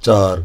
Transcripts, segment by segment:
4,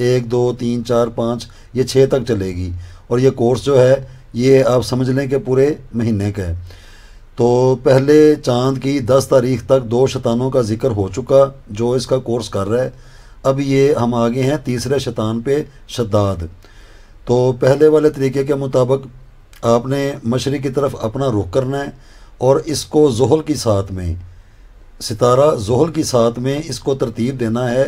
1 2 3 4 5 یہ 6 تک چلے گی، اور یہ کورس جو ہے یہ آپ سمجھ لیں کہ پورے مہینے کا ہے۔ تو پہلے چاند کی 10 تاریخ تک 2 شیطانوں کا ذکر ہو چکا جو اس کا کورس کر رہا ہے۔ اب یہ ہم آگے ہیں تیسرے شیطان پہ، شداد۔ تو پہلے والے طریقے کے مطابق آپ نے مشرق کی طرف اپنا رخ کرنا ہے، اور اس کو زحل کی ساتھ میں، ستارہ زحل کی ساتھ میں اس کو ترتیب دینا ہے۔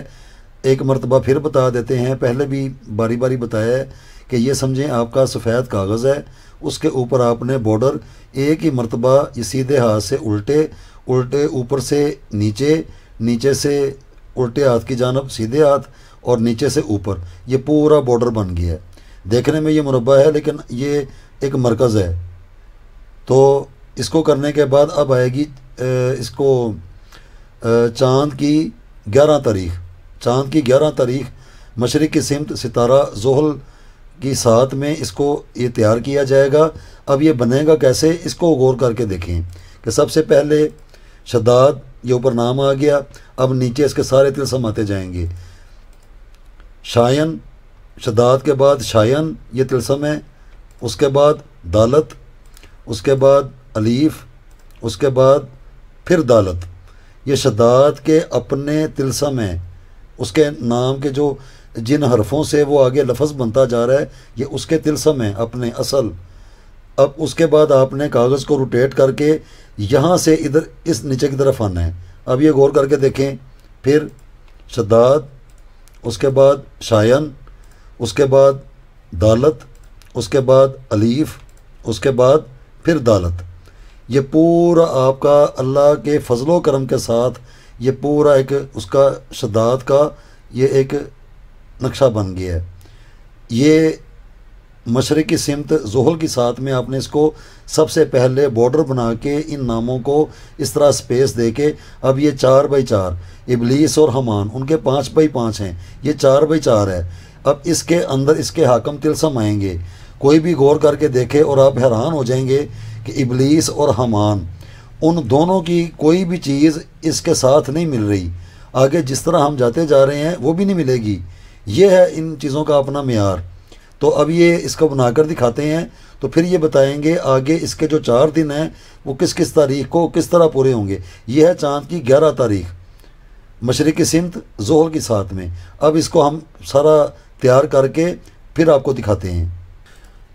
ایک مرتبہ پھر بتا دیتے ہیں، پہلے بھی باری باری بتایا ہے کہ یہ سمجھیں آپ کا سفید کاغذ ہے، اس کے اوپر آپ نے بارڈر ایک ہی مرتبہ یہ سیدھے ہاتھ سے الٹے اوپر سے نیچے، نیچے سے الٹے ہاتھ کی جانب سیدھے ہاتھ، اور نیچے سے اوپر، یہ پورا بارڈر بن گیا ہے۔ دیکھنے میں یہ مربع ہے لیکن یہ ایک مرکز ہے۔ تو اس کو کرنے کے بعد اب آئے گی اس کو چاند کی 11 تاریخ، چاند کی 11 تاریخ مشرق کی سمت ستارہ زحل کی ساتھ میں اس کو یہ تیار کیا جائے گا۔ اب یہ بنے گا کیسے، اس کو غور کر کے دیکھیں کہ سب سے پہلے شداد، یہ اوپر نام آ گیا، اب نیچے اس کے سارے طلسم آتے جائیں گے۔ شائن، شداد کے بعد شائن یہ طلسم ہے، اس کے بعد دالت، اس کے بعد الیف، اس کے بعد پھر دالت۔ یہ شداد کے اپنے طلسم ہیں، اس کے نام کے جو جن حرفوں سے وہ آگے لفظ بنتا جا رہا ہے یہ اس کے طلسم ہیں اپنے اصل۔ اب اس کے بعد آپ نے کاغذ کو روٹیٹ کر کے یہاں سے ادھر اس نیچے کی طرف آنا ہے۔ اب یہ غور کر کے دیکھیں، پھر شداد، اس کے بعد شائن، اس کے بعد دالت، اس کے بعد الیف، اس کے بعد پھر دالت۔ یہ پورا آپ کا اللہ کے فضل و کرم کے ساتھ یہ پورا ایک اس کا شداد کا یہ ایک نقشہ بن گیا ہے۔ یہ مشرق کی سمت زحل کی ساتھ میں آپ نے اس کو سب سے پہلے بارڈر بنا کے ان ناموں کو اس طرح سپیس دے کے، اب یہ 4x4 ابلیس اور حمان ان کے 5x5 ہیں، یہ 4x4 ہے۔ اب اس کے اندر اس کے حاکم طلسم آئیں گے، کوئی بھی غور کر کے دیکھے اور آپ حیران ہو جائیں گے کہ ابلیس اور حمان ان دونوں کی کوئی بھی چیز اس کے ساتھ نہیں مل رہی، آگے جس طرح ہم جاتے جا رہے ہیں وہ بھی نہیں ملے گی۔ یہ ہے ان چیزوں کا اپنا معیار۔ تو اب یہ اس کو بنا کر دکھاتے ہیں، تو پھر یہ بتائیں گے آگے اس کے جو 4 دن ہیں وہ کس کس تاریخ کو کس طرح پورے ہوں گے۔ یہ ہے چاند کی 11 تاریخ مشرق کی سمت زحل کی ساتھ میں۔ اب اس کو ہم سارا تیار کر کے پھر آپ کو دکھاتے ہیں۔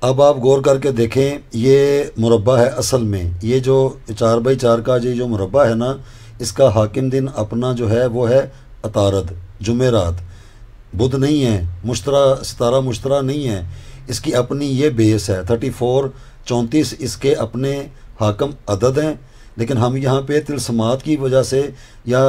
اب آپ غور کر کے دیکھیں، یہ مربع ہے اصل میں، یہ جو 4x4 کا جو مربع ہے نا، اس کا حاکم دن اپنا جو ہے وہ ہے عطارد، جمعرات، بدھ نہیں ہے، مشترا ستارہ مشترا نہیں ہے، اس کی اپنی یہ بیس ہے 34 34 اس کے اپنے حاکم عدد ہیں۔ لیکن ہم یہاں پہ طلسمات کی وجہ سے یا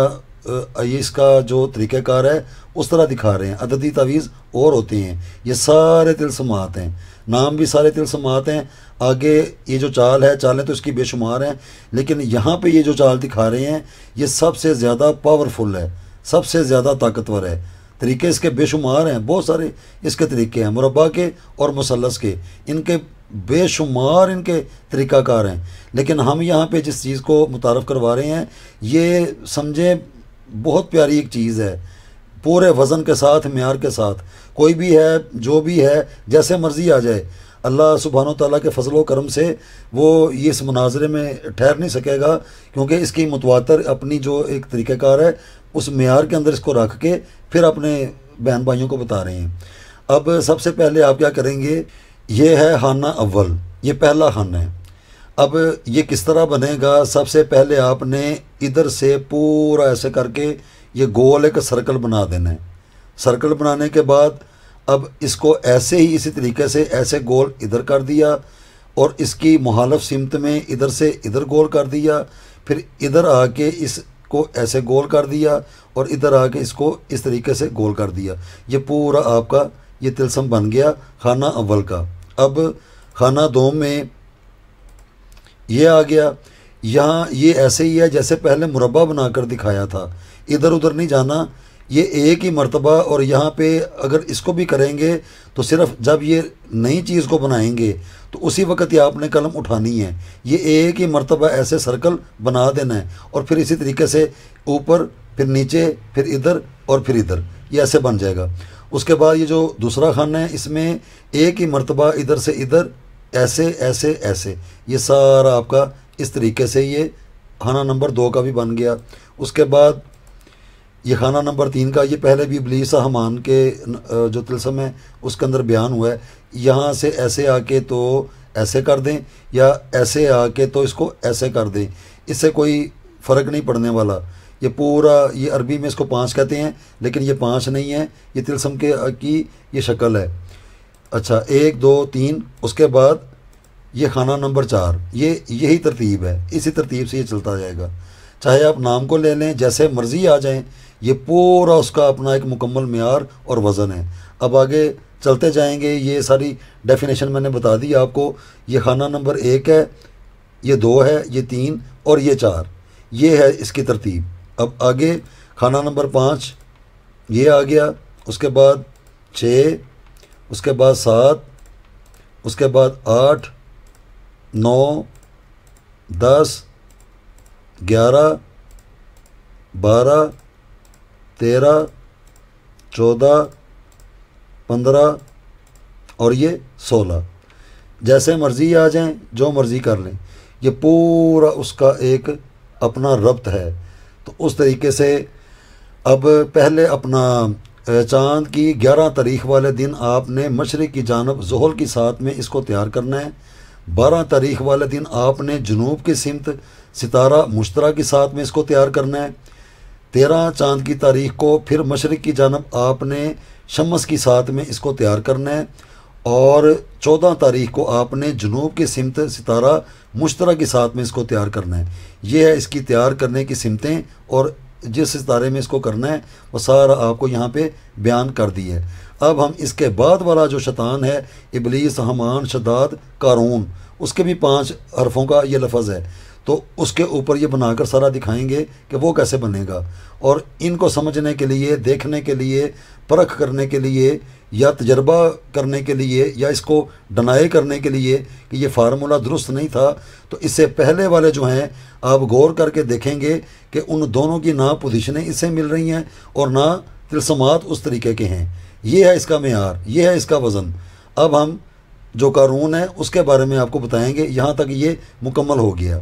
اس کا جو طریقہ کار ہے اس طرح دکھا رہے ہیں، عددی تعویذ اور ہوتے ہیں، یہ سارے طلسمات ہیں، نام بھی سارے طلسمات ہیں۔ آگے یہ جو چال ہے، چالیں تو اس کی بے شمار ہیں، لیکن یہاں پہ یہ جو چال دکھا رہے ہیں یہ سب سے زیادہ پاورفل ہے، سب سے زیادہ طاقتور ہے۔ طریقے اس کے بے شمار ہیں، بہت سارے اس کے طریقے ہیں، مربع کے اور مثلث کے، ان کے بے شمار ان کے طریقہ کار ہیں۔ لیکن ہم یہاں پہ جس چیز کو متعارف کروا رہے ہیں یہ سمجھیں بہت پیاری ایک چیز ہے، پورے وزن کے ساتھ، معیار کے ساتھ، کوئی بھی ہے جو بھی ہے جیسے مرضی آ جائے، اللہ سبحانہ و تعالیٰ کے فضل و کرم سے وہ یہ اس مناظرے میں ٹھہر نہیں سکے گا، کیونکہ اس کی متواتر اپنی جو ایک طریقہ کار ہے اس معیار کے اندر اس کو رکھ کے پھر اپنے بہن بھائیوں کو بتا رہے ہیں۔ اب سب سے پہلے آپ کیا کریں گے، یہ ہے خانہ اول، یہ پہلا خانہ ہے۔ اب یہ کس طرح بنے گا، سب سے پہلے آپ نے ادھر سے پورا ایسے کر کے یہ گول ایک سرکل بنا دینا ہے۔ سرکل بنانے کے بعد اب اس کو ایسے ہی اسی طریقے سے ایسے گول ادھر کر دیا، اور اس کی مخالف سمت میں ادھر سے ادھر گول کر دیا، پھر ادھر آ کے اس کو ایسے گول کر دیا، اور ادھر آ کے اس کو اس طریقے سے گول کر دیا۔ یہ پورا آپ کا یہ طلسم بن گیا خانہ اول کا۔ اب خانہ دوم میں یہ آ گیا، یہاں یہ ایسے ہی ہے جیسے پہلے مربع بنا کر دکھایا تھا، ادھر ادھر نہیں جانا، یہ ایک ہی مرتبہ۔ اور یہاں پہ اگر اس کو بھی کریں گے تو صرف جب یہ نئی چیز کو بنائیں گے تو اسی وقت یہ آپ نے قلم اٹھانی ہے، یہ ایک ہی مرتبہ ایسے سرکل بنا دینا ہے، اور پھر اسی طریقے سے اوپر، پھر نیچے، پھر ادھر اور پھر ادھر، یہ ایسے بن جائے گا۔ اس کے بعد یہ جو دوسرا خانہ ہے اس میں ایک ہی مرتبہ ادھر سے ادھر ایسے ایسے ایسے، یہ سارا آپ کا اس طریقے سے یہ خانہ نمبر 2 کا بھی بن گیا۔ اس کے بعد یہ خانہ نمبر 3 کا، یہ پہلے بھی ابلیس حمان کے جو طلسم ہے اس کے اندر بیان ہوا ہے، یہاں سے ایسے آ کے تو ایسے کر دیں یا ایسے آ کے تو اس کو ایسے کر دیں، اس سے کوئی فرق نہیں پڑنے والا۔ یہ پورا، یہ عربی میں اس کو 5 کہتے ہیں لیکن یہ 5 نہیں ہے، یہ طلسم کی یہ شکل ہے۔ اچھا 1 2 3، اس کے بعد یہ خانہ نمبر 4، یہی ترتیب ہے، اسی ترتیب سے یہ چلتا جائے گا۔ چاہے آپ نام کو لے لیں جیسے مرضی آ جائیں، یہ پورا اس کا اپنا ایک مکمل معیار اور وزن ہے۔ اب آگے چلتے جائیں گے، یہ ساری ڈیفینیشن میں نے بتا دی آپ کو۔ یہ خانہ نمبر 1 ہے، یہ 2 ہے، یہ 3 اور یہ 4، یہ ہے اس کی ترتیب۔ اب آگے خانہ نمبر 5 یہ آ گیا، اس کے بعد 6، اس کے بعد 7، اس کے بعد 8 9 10 11 12 13 14 15 اور یہ 16۔ جیسے مرضی آ جائیں، جو مرضی کر لیں، یہ پورا اس کا ایک اپنا ربط ہے۔ تو اس طریقے سے اب پہلے اپنا چاند کی 11 تاریخ والے دن آپ نے مشرق کی جانب زحل کی ساتھ میں اس کو تیار کرنا ہے۔ 12 تاریخ والے دن آپ نے جنوب کی سمت ستارہ مشترہ کی ساتھ میں اس کو تیار کرنا ہے۔ 13 چاند کی تاریخ کو پھر مشرق کی جانب آپ نے شمس کی ساتھ میں اس کو تیار کرنا ہے، اور 14 تاریخ کو آپ نے جنوب کی سمت ستارہ مشترہ کی ساتھ میں اس کو تیار کرنا ہے۔ یہ ہے اس کی تیار کرنے کی سمتیں، اور جس ستارے میں اس کو کرنا ہے وہ سارا آپ کو یہاں پہ بیان کر دی ہے۔ اب ہم اس کے بعد والا جو شیطان ہے، ابلیس حمان شداد قارون، اس کے بھی 5 حرفوں کا یہ لفظ ہے، تو اس کے اوپر یہ بنا کر سارا دکھائیں گے کہ وہ کیسے بنے گا۔ اور ان کو سمجھنے کے لیے، دیکھنے کے لیے، پرکھ کرنے کے لیے، یا تجربہ کرنے کے لیے، یا اس کو ڈنائی کرنے کے لیے کہ یہ فارمولہ درست نہیں تھا، تو اس سے پہلے والے جو ہیں آپ غور کر کے دیکھیں گے کہ ان دونوں کی نہ پوزیشنیں اس سے مل رہی ہیں اور نہ تلسمات اس طریقے کے ہیں۔ یہ ہے اس کا معیار، یہ ہے اس کا وزن۔ اب ہم جو قارون ہے اس کے بارے میں آپ کو بتائیں گے، یہاں تک یہ مکمل ہو گیا۔